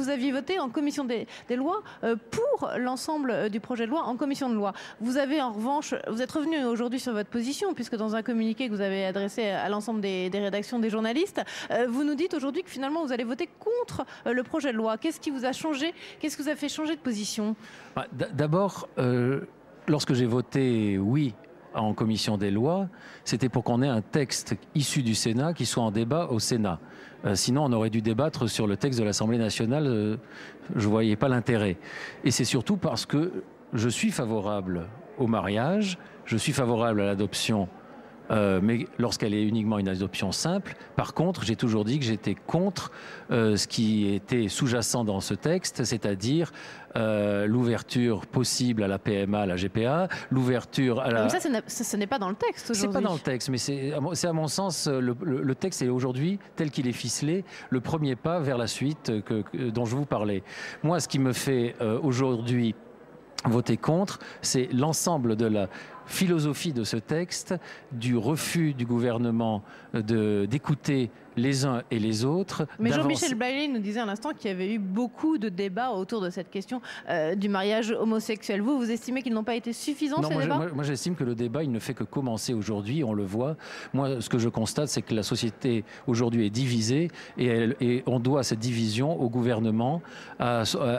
vous aviez voté en commission des lois pour l'ensemble du projet de loi en commission de loi. Vous avez en revanche, vous êtes revenu aujourd'hui sur votre position, puisque dans un communiqué que vous avez adressé à l'ensemble des rédactions des journalistes, vous nous dites aujourd'hui que finalement vous allez voter contre le projet de loi. Qu'est-ce qui vous a changé? Qu'est-ce qui vous a fait changer de position? D'abord, lorsque j'ai voté oui en commission des lois, c'était pour qu'on ait un texte issu du Sénat qui soit en débat au Sénat. Sinon, on aurait dû débattre sur le texte de l'Assemblée nationale. Je ne voyais pas l'intérêt. Et c'est surtout parce que je suis favorable au mariage, je suis favorable à l'adoption, mais lorsqu'elle est uniquement une adoption simple. Par contre, j'ai toujours dit que j'étais contre ce qui était sous-jacent dans ce texte, c'est-à-dire l'ouverture possible à la PMA, à la GPA, l'ouverture à la... Mais ça, ce n'est pas dans le texte aujourd'hui. C'est pas dans le texte, mais c'est à mon sens, le texte est aujourd'hui, tel qu'il est ficelé, le premier pas vers la suite dont je vous parlais. Moi, ce qui me fait aujourd'hui voter contre, c'est l'ensemble de la philosophie de ce texte, du refus du gouvernement d'écouter les uns et les autres. Mais Jean-Michel Bailly nous disait à l'instant qu'il y avait eu beaucoup de débats autour de cette question du mariage homosexuel. Vous estimez qu'ils n'ont pas été suffisants, ces débats? Moi, j'estime que le débat, il ne fait que commencer aujourd'hui, on le voit. Moi, ce que je constate, c'est que la société aujourd'hui est divisée et on doit cette division au gouvernement,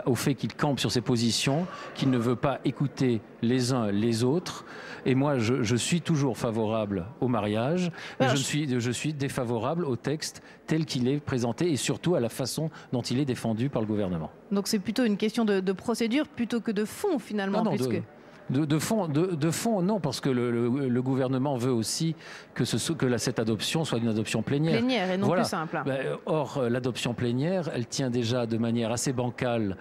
au fait qu'il campe sur ses positions, qu'il ne veut pas écouter les uns les autres. Et moi, je suis toujours favorable au mariage, mais je suis défavorable au texte tel qu'il est présenté et surtout à la façon dont il est défendu par le gouvernement. Donc c'est plutôt une question de procédure plutôt que de fond finalement. De fond, non, parce que le gouvernement veut aussi que cette adoption soit une adoption plénière. Plénière et non plus simple. Or, l'adoption plénière, elle tient déjà de manière assez bancale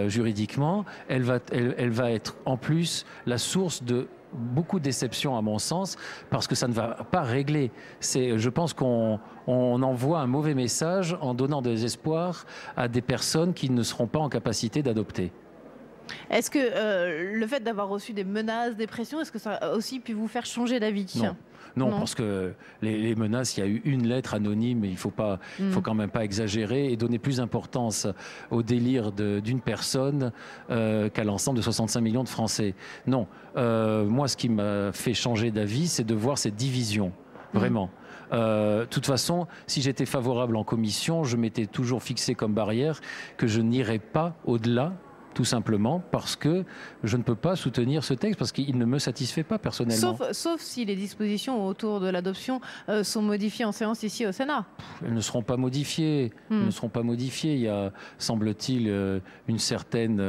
juridiquement. Elle va être en plus la source de beaucoup de déceptions à mon sens, parce que ça ne va pas régler. Je pense qu'on envoie un mauvais message en donnant des espoirs à des personnes qui ne seront pas en capacité d'adopter. Est-ce que le fait d'avoir reçu des menaces, des pressions, est-ce que ça a aussi pu vous faire changer d'avis? Non, parce que les menaces, il y a eu une lettre anonyme, il faut quand même pas exagérer et donner plus d'importance au délire d'une personne qu'à l'ensemble de 65 millions de Français. Non, moi, ce qui m'a fait changer d'avis, c'est de voir cette division, vraiment. De toute façon, si j'étais favorable en commission, je m'étais toujours fixé comme barrière que je n'irais pas au-delà, tout simplement parce que je ne peux pas soutenir ce texte, parce qu'il ne me satisfait pas personnellement. Sauf si les dispositions autour de l'adoption sont modifiées en séance ici au Sénat. Elles ne seront pas modifiées. Elles ne seront pas modifiées. Il y a, semble-t-il, une certaine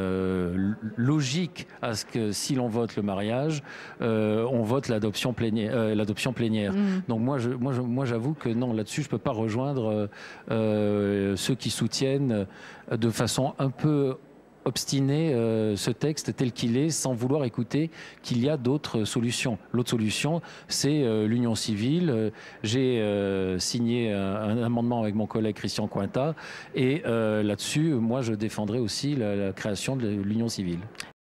logique à ce que si l'on vote le mariage, on vote l'adoption plénière. Donc moi, j'avoue que non, là-dessus, je ne peux pas rejoindre ceux qui soutiennent de façon un peu obstiner ce texte tel qu'il est, sans vouloir écouter qu'il y a d'autres solutions. L'autre solution, c'est l'union civile. J'ai signé un amendement avec mon collègue Christian Cointat et là-dessus, moi, je défendrai aussi la création de l'union civile.